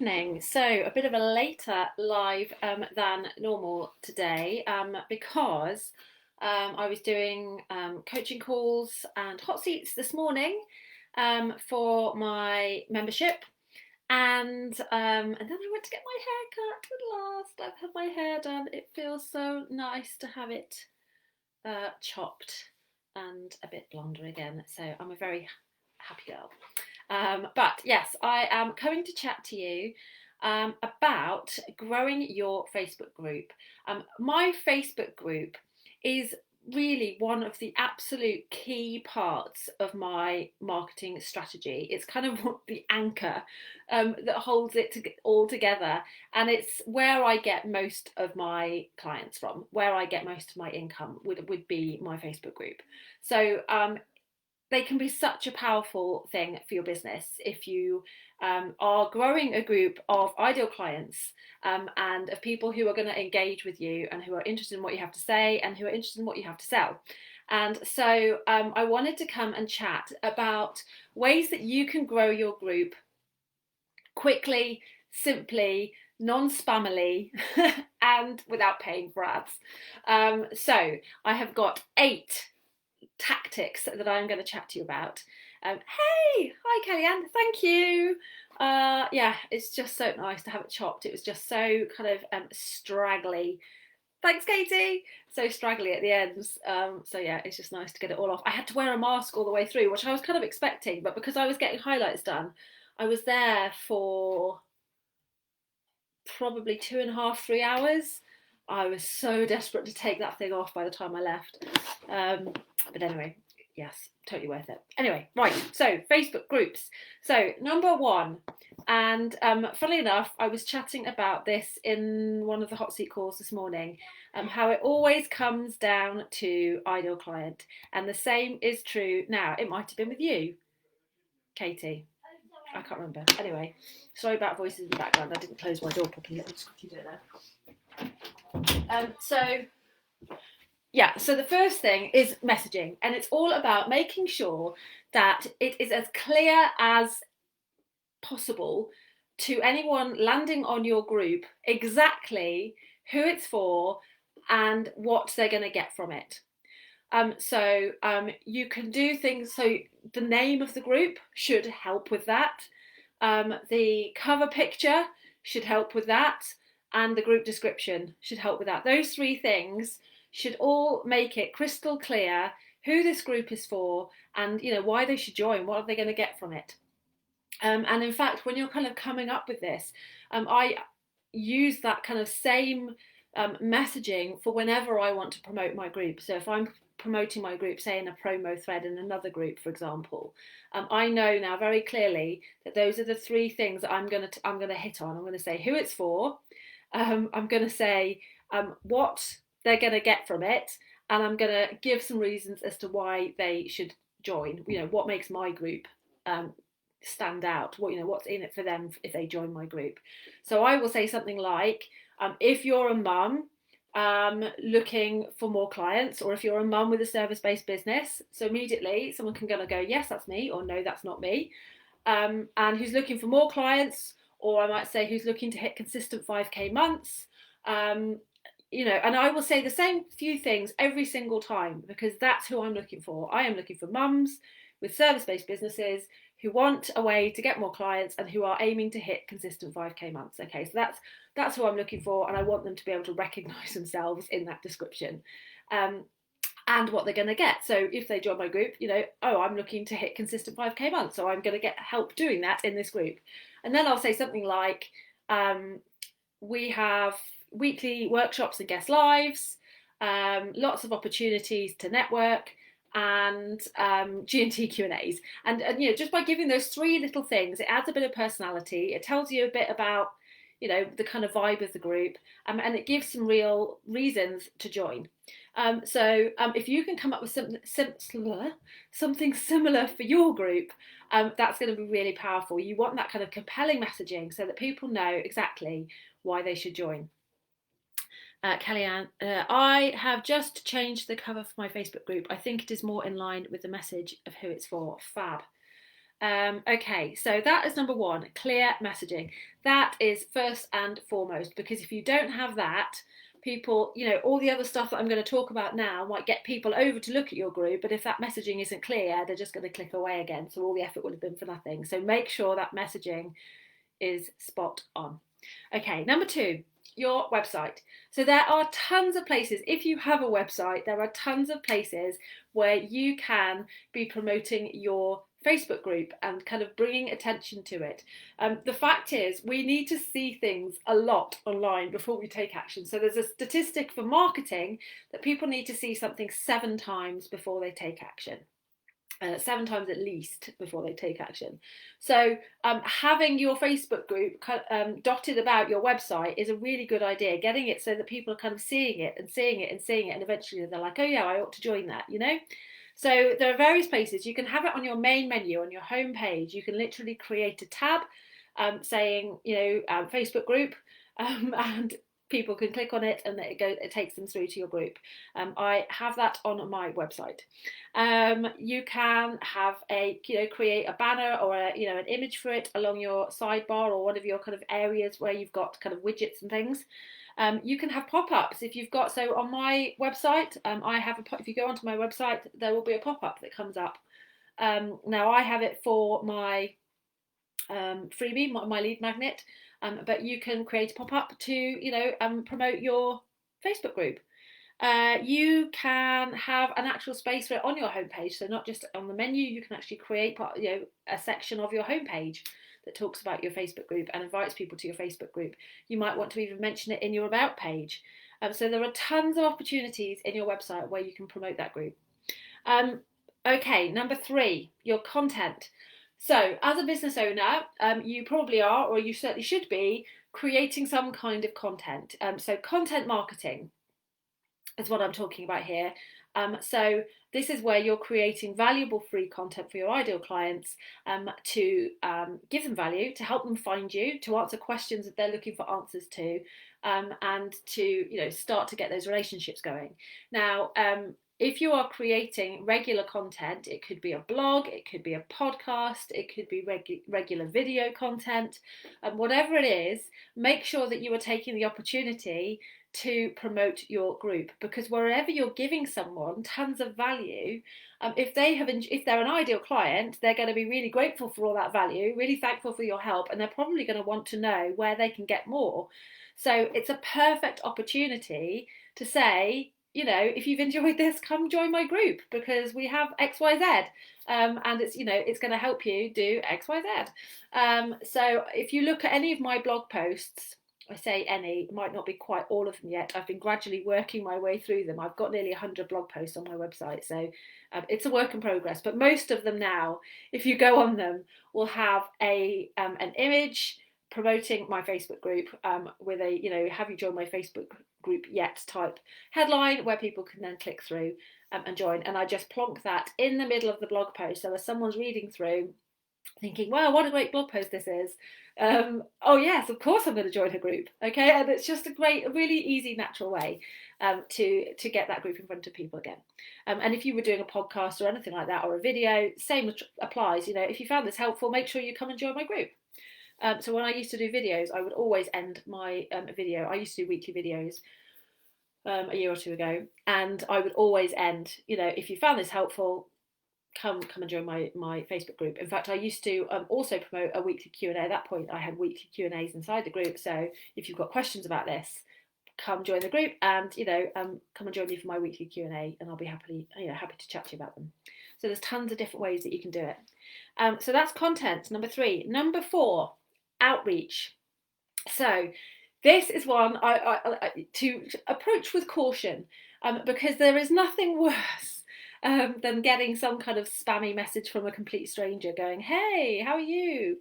evening. So, a bit of a later live than normal today because I was doing coaching calls and hot seats this morning for my membership. And then I went to get my hair cut at last. I've had my hair done. It feels so nice to have it chopped and a bit blonder again. So, I'm a very happy girl. But yes, I am coming to chat to you about growing your Facebook group. My Facebook group is really one of the absolute key parts of my marketing strategy. It's kind of the anchor that holds all together, and it's where I get most of my clients from, where I get most of my income would be my Facebook group. So they can be such a powerful thing for your business if you are growing a group of ideal clients and of people who are going to engage with you and who are interested in what you have to say and who are interested in what you have to sell. And so I wanted to come and chat about ways that you can grow your group quickly, simply, non-spammily, and without paying for ads. So I have got 8 tactics that I'm going to chat to you about. Hey, hi Kellyanne, thank you. Yeah, it's just so nice to have it chopped. It was just so kind of straggly. Thanks, Katie. So straggly at the ends. So yeah, it's just nice to get it all off. I had to wear a mask all the way through, which I was kind of expecting, but because I was getting highlights done, I was there for probably 2.5, 3 hours. I was so desperate to take that thing off by the time I left. But anyway, yes, totally worth it. Anyway, right, so Facebook groups. So number 1, and funnily enough, I was chatting about this in one of the hot seat calls this morning, how it always comes down to ideal client. And the same is true now. It might have been with you, Katie. I can't remember. Anyway, sorry about voices in the background. I didn't close my door properly. Let me just quickly do it now. So the first thing is messaging, and it's all about making sure that it is as clear as possible to anyone landing on your group exactly who it's for and what they're going to get from it. So you can do things, so the name of the group should help with that. The cover picture should help with that, and the group description should help with that. Those 3 things should all make it crystal clear who this group is for and why they should join, what are they going to get from it. And in fact, when you're kind of coming up with this, I use that kind of same messaging for whenever I want to promote my group. So if I'm promoting my group, say in a promo thread in another group, for example, I know now very clearly that those are the 3 things that I'm going to hit on. I'm going to say who it's for. I'm going to say what they're going to get from it, and I'm going to give some reasons as to why they should join. What makes my group stand out, what's in it for them if they join my group. So I will say something like, if you're a mum looking for more clients, or if you're a mum with a service-based business, so immediately someone can go, yes, that's me, or no, that's not me, and who's looking for more clients, or I might say who's looking to hit consistent 5k months, and I will say the same few things every single time, because that's who I'm looking for. I am looking for mums with service-based businesses who want a way to get more clients and who are aiming to hit consistent 5k months. Okay, so that's who I'm looking for, and I want them to be able to recognise themselves in that description. And what they're going to get. So if they join my group, I'm looking to hit consistent 5k months, so I'm going to get help doing that in this group. And then I'll say something like, we have weekly workshops and guest lives, lots of opportunities to network, and G&T Q&As. And just by giving those 3 little things, it adds a bit of personality. It tells you a bit about the kind of vibe of the group, and it gives some real reasons to join. So if you can come up with something similar for your group, that's going to be really powerful. You want that kind of compelling messaging so that people know exactly why they should join. Kellyanne, I have just changed the cover for my Facebook group. I think it is more in line with the message of who it's for. Fab. Okay, so that is number one, clear messaging. That is first and foremost, because if you don't have that, people, all the other stuff that I'm going to talk about now might get people over to look at your group, but if that messaging isn't clear, they're just going to click away again. So all the effort would have been for nothing. So make sure that messaging is spot on. Okay, number two, your website. So there are tons of places, if you have a website, there are tons of places where you can be promoting your Facebook group and kind of bringing attention to it. The fact is, we need to see things a lot online before we take action. So there's a statistic for marketing that people need to see something 7 times before they take action. 7 times at least before they take action. So having your Facebook group dotted about your website is a really good idea. Getting it so that people are kind of seeing it and seeing it and seeing it, and eventually they're like, oh yeah, I ought to join that, So there are various places. You can have it on your main menu, on your home page. You can literally create a tab saying, Facebook group, and people can click on it and it takes them through to your group. I have that on my website. You can have create a banner or an image for it along your sidebar or one of your kind of areas where you've got kind of widgets and things. You can have pop-ups if you've got, so on my website, if you go onto my website, there will be a pop-up that comes up. Now I have it for my freebie, my lead magnet, but you can create a pop-up to, promote your Facebook group. You can have an actual space for it on your homepage, so not just on the menu. You can actually create a section of your homepage that talks about your Facebook group and invites people to your Facebook group. You might want to even mention it in your about page. So there are tons of opportunities in your website where you can promote that group. Okay, number 3, your content. So as a business owner, you probably are, or you certainly should be, creating some kind of content. So content marketing is what I'm talking about here. So this is where you're creating valuable free content for your ideal clients to give them value, to help them find you, to answer questions that they're looking for answers to, and to start to get those relationships going. Now, if you are creating regular content, it could be a blog, it could be a podcast, it could be regular video content, whatever it is, make sure that you are taking the opportunity to promote your group, because wherever you're giving someone tons of value, if they're an ideal client, they're going to be really grateful for all that value, really thankful for your help, and they're probably going to want to know where they can get more. So it's a perfect opportunity to say, if you've enjoyed this, come join my group because we have XYZ, and it's going to help you do XYZ. So if you look at any of my blog posts, I say any, it might not be quite all of them yet. I've been gradually working my way through them. I've got nearly 100 blog posts on my website, so it's a work in progress. But most of them now, if you go on them, will have an image promoting my Facebook group with a, have you joined my Facebook group yet type headline where people can then click through and join. And I just plonk that in the middle of the blog post. So as someone's reading through, thinking, wow, what a great blog post this is. Oh yes, of course I'm going to join her group. Okay, and it's just a really easy, natural way to get that group in front of people again. And if you were doing a podcast or anything like that, or a video, same applies. If you found this helpful, make sure you come and join my group. So when I used to do videos, I would always end my video. I used to do weekly videos a year or two ago, and I would always end, if you found this helpful, come and join my Facebook group. In fact, I used to also promote a weekly Q&A. At that point, I had weekly Q&As inside the group. So if you've got questions about this, come join the group, and come and join me for my weekly Q&A, and I'll be happy to chat to you about them. So there's tons of different ways that you can do it. So that's content, number 3. Number 4, outreach. So this is one I to approach with caution, because there is nothing worse than getting some kind of spammy message from a complete stranger going, hey, how are you?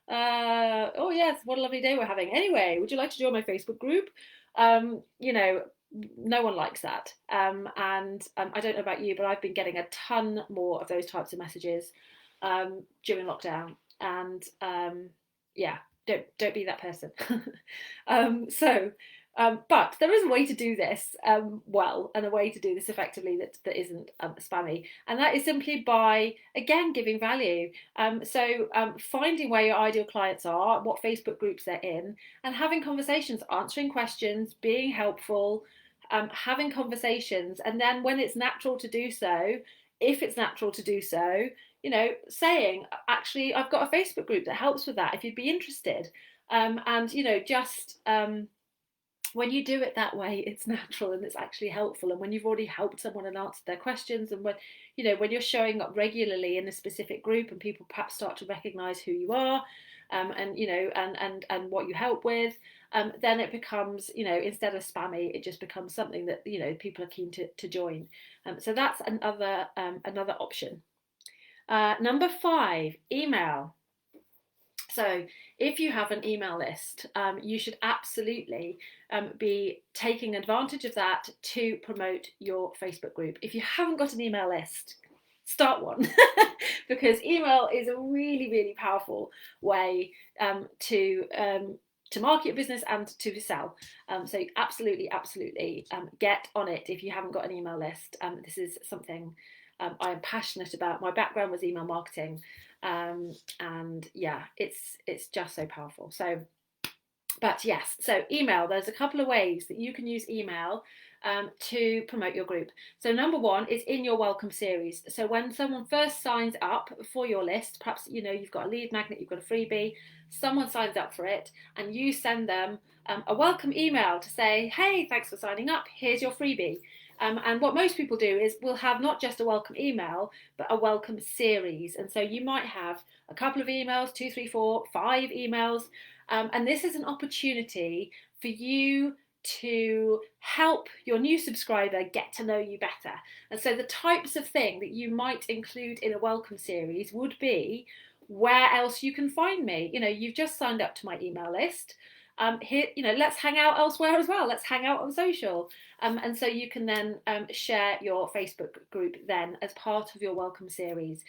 Oh yes, what a lovely day we're having. Anyway, would you like to join my Facebook group? No one likes that. And I don't know about you, but I've been getting a ton more of those types of messages during lockdown. And yeah, don't be that person. So But there is a way to do this well, and a way to do this effectively that isn't spammy. And that is simply by, again, giving value. Finding where your ideal clients are, what Facebook groups they're in, and having conversations, answering questions, being helpful, having conversations. And then when it's natural to do so, if it's natural to do so, saying, actually, I've got a Facebook group that helps with that if you'd be interested. And, just when you do it that way, it's natural and it's actually helpful. And when you've already helped someone and answered their questions, and when you're showing up regularly in a specific group and people perhaps start to recognize who you are, and what you help with, then it becomes, instead of spammy, it just becomes something that, people are keen to join. So that's another option. Number 5, email. So if you have an email list, you should absolutely be taking advantage of that to promote your Facebook group. If you haven't got an email list, start one because email is a really, really powerful way to market your business and to sell. So absolutely get on it if you haven't got an email list. This is something I am passionate about. My background was email marketing. And yeah, it's just so powerful. But yes, so email, there's a couple of ways that you can use email to promote your group. So number 1 is in your welcome series. So when someone first signs up for your list, perhaps you've got a lead magnet, you've got a freebie, someone signs up for it, and you send them a welcome email to say, hey, thanks for signing up, here's your freebie. And what most people do is we'll have not just a welcome email, but a welcome series. And so you might have a couple of emails, 2, 3, 4, 5 emails. And this is an opportunity for you to help your new subscriber get to know you better. And so the types of thing that you might include in a welcome series would be, where else you can find me. You've just signed up to my email list. Here, let's hang out elsewhere as well. Let's hang out on social. And so you can then share your Facebook group then as part of your welcome series.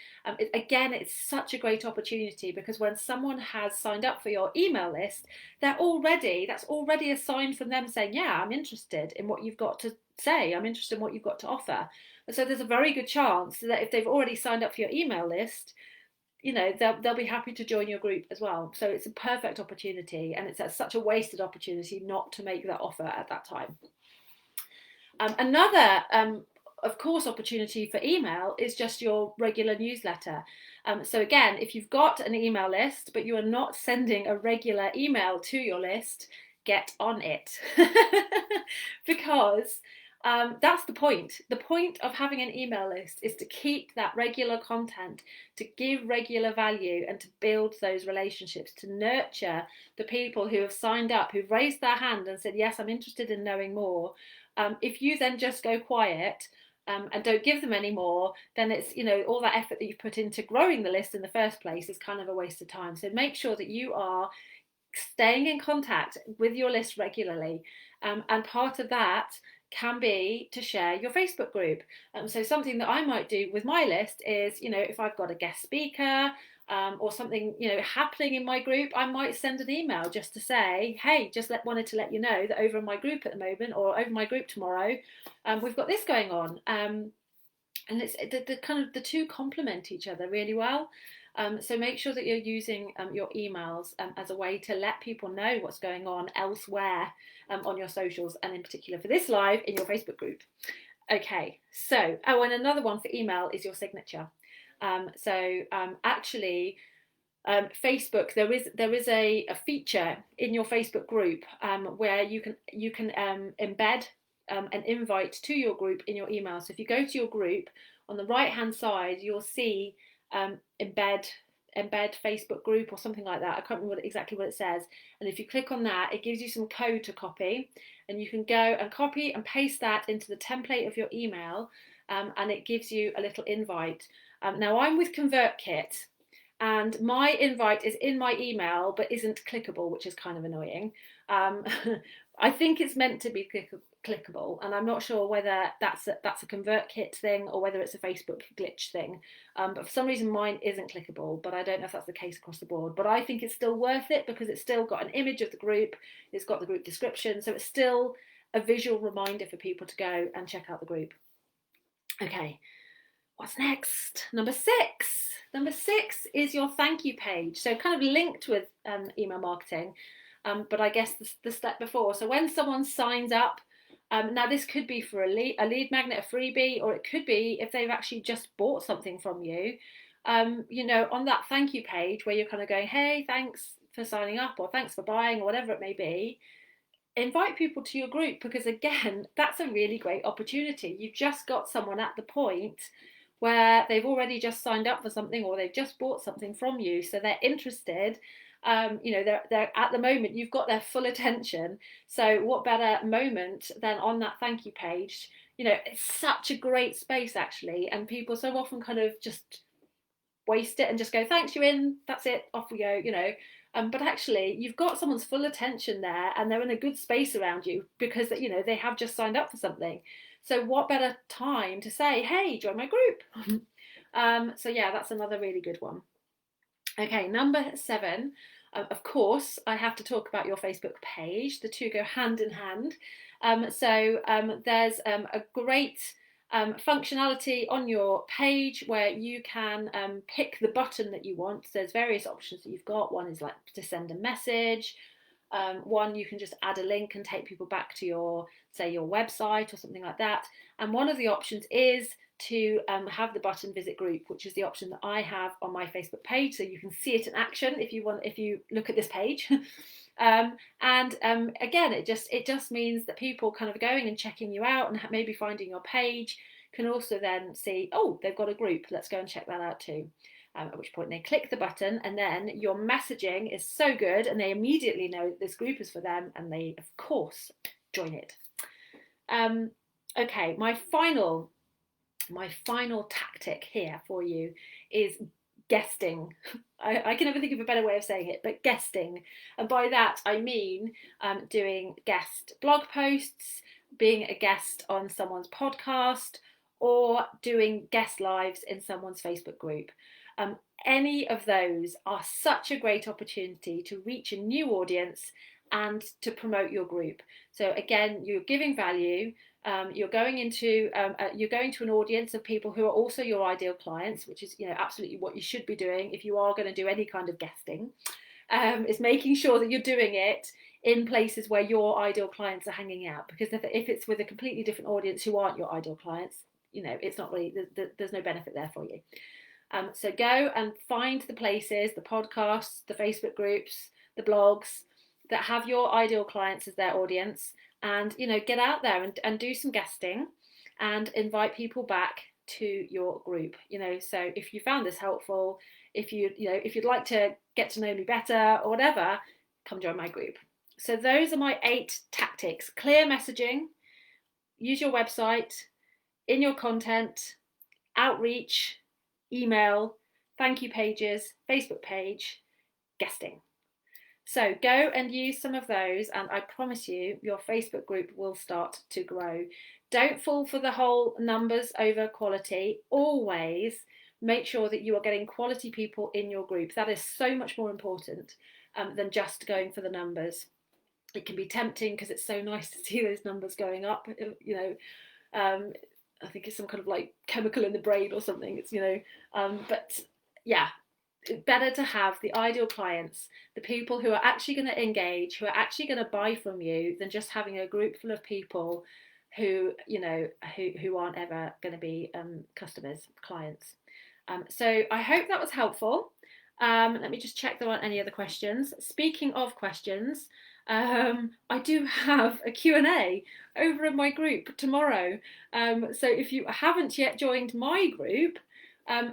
Again, it's such a great opportunity because when someone has signed up for your email list, that's already a sign from them saying, yeah, I'm interested in what you've got to say. I'm interested in what you've got to offer. And so there's a very good chance that if they've already signed up for your email list, they'll be happy to join your group as well. So it's a perfect opportunity, and it's such a wasted opportunity not to make that offer at that time. Another, of course, opportunity for email is just your regular newsletter. So again, if you've got an email list, but you are not sending a regular email to your list, get on it. Because that's the point. The point of having an email list is to keep that regular content, to give regular value, and to build those relationships, to nurture the people who have signed up, who've raised their hand and said, yes, I'm interested in knowing more. If you then just go quiet and don't give them any more, then it's, all that effort that you've put into growing the list in the first place is kind of a waste of time. So make sure that you are staying in contact with your list regularly. And part of that can be to share your Facebook group. So something that I might do with my list is, if I've got a guest speaker or something, happening in my group, I might send an email just to say, hey, just wanted to let you know that over in my group at the moment, or over my group tomorrow, we've got this going on. And it's the two complement each other really well. So make sure that you're using your emails as a way to let people know what's going on elsewhere on your socials, and in particular for this live, in your Facebook group. Okay, so, and another one for email is your signature. Actually, Facebook, there is a feature in your Facebook group where you can embed an invite to your group in your email. So if you go to your group, on the right hand side you'll see embed Facebook group or something like that. I can't remember exactly what it says. And if you click on that, it gives you some code to copy, and you can go and copy and paste that into the template of your email, and it gives you a little invite. Now I'm with ConvertKit, and my invite is in my email but isn't clickable, which is kind of annoying. I think it's meant to be clickable, and I'm not sure whether that's a ConvertKit thing or whether it's a Facebook glitch thing. But for some reason mine isn't clickable, but I don't know if that's the case across the board. But I think it's still worth it because it's still got an image of the group, it's got the group description, so it's still a visual reminder for people to go and check out the group. Okay, what's next? Number 6. Number 6 is your thank you page. So kind of linked with email marketing, but I guess the step before. So when someone signs up, now this could be for a lead magnet, a freebie, or it could be if they've actually just bought something from you. You know, on that thank you page where you're kind of going, hey, thanks for signing up, or thanks for buying, or whatever it may be. Invite people to your group, because again, that's a really great opportunity. You've just got someone at the point where they've already just signed up for something, or they've just bought something from you, so they're interested. You know, they're at the moment, you've got their full attention. So what better moment than on that thank you page? You know, it's such a great space actually, and people so often kind of just waste it and just go, thanks, you're in, that's it, off we go, you know. But actually, you've got someone's full attention there, and they're in a good space around you because, you know, they have just signed up for something. So what better time to say, hey, join my group? So yeah, that's another really good one. Okay, number 7. Of course, I have to talk about your Facebook page. The two go hand in hand. There's a great functionality on your page where you can pick the button that you want. So there's various options that you've got. One is like to send a message. One, you can just add a link and take people back to your, say, your website or something like that. And one of the options is to have the button visit group, which is the option that I have on my Facebook page, so you can see it in action if you look at this page. Again, it just means that people kind of going and checking you out and maybe finding your page can also then see, oh, they've got a group, let's go and check that out too. At which point they click the button, and then your messaging is so good and they immediately know that this group is for them, and they of course join it. Okay, my final tactic here for you is guesting. I can never think of a better way of saying it, but guesting. And by that I mean doing guest blog posts, being a guest on someone's podcast, or doing guest lives in someone's Facebook group. Any of those are such a great opportunity to reach a new audience and to promote your group. So again, you're giving value. You're going to an audience of people who are also your ideal clients, which is, you know, absolutely what you should be doing if you are going to do any kind of guesting. Is making sure that you're doing it in places where your ideal clients are hanging out. Because if it's with a completely different audience who aren't your ideal clients, you know, it's not really, there's no benefit there for you. So go and find the places, the podcasts, the Facebook groups, the blogs that have your ideal clients as their audience, and, you know, get out there and do some guesting and invite people back to your group. You know, so if you found this helpful, if you'd like to get to know me better or whatever, come join my group. So those are my 8 tactics. Clear messaging, use your website, in your content, outreach, email, thank you pages, Facebook page, guesting. So go and use some of those, and I promise you, your Facebook group will start to grow. Don't fall for the whole numbers over quality. Always make sure that you are getting quality people in your group. That is so much more important than just going for the numbers. It can be tempting because it's so nice to see those numbers going up, you know. I think it's some kind of like chemical in the brain or something. It's, you know, but yeah, it's better to have the ideal clients, the people who are actually going to engage, who are actually going to buy from you, than just having a group full of people who, you know, who aren't ever going to be customers, clients. So I hope that was helpful. Let me just check there aren't any other questions. Speaking of questions, I do have a Q&A over in my group tomorrow. So if you haven't yet joined my group,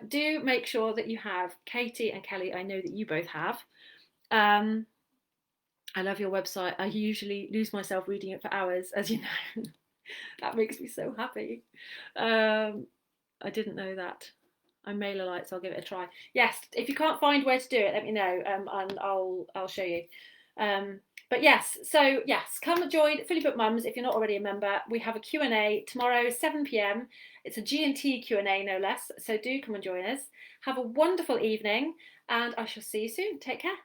do make sure that you have. Katie and Kelly, I know that you both have. I love your website. I usually lose myself reading it for hours, as you know. That makes me so happy. I didn't know that. I'm MailerLite, so I'll give it a try. Yes, if you can't find where to do it, let me know, and I'll show you. But yes, so yes, come and join Fully Booked Mums if you're not already a member. We have a Q&A tomorrow, 7 p.m. It's a G&T Q&A, no less. So do come and join us. Have a wonderful evening, and I shall see you soon. Take care.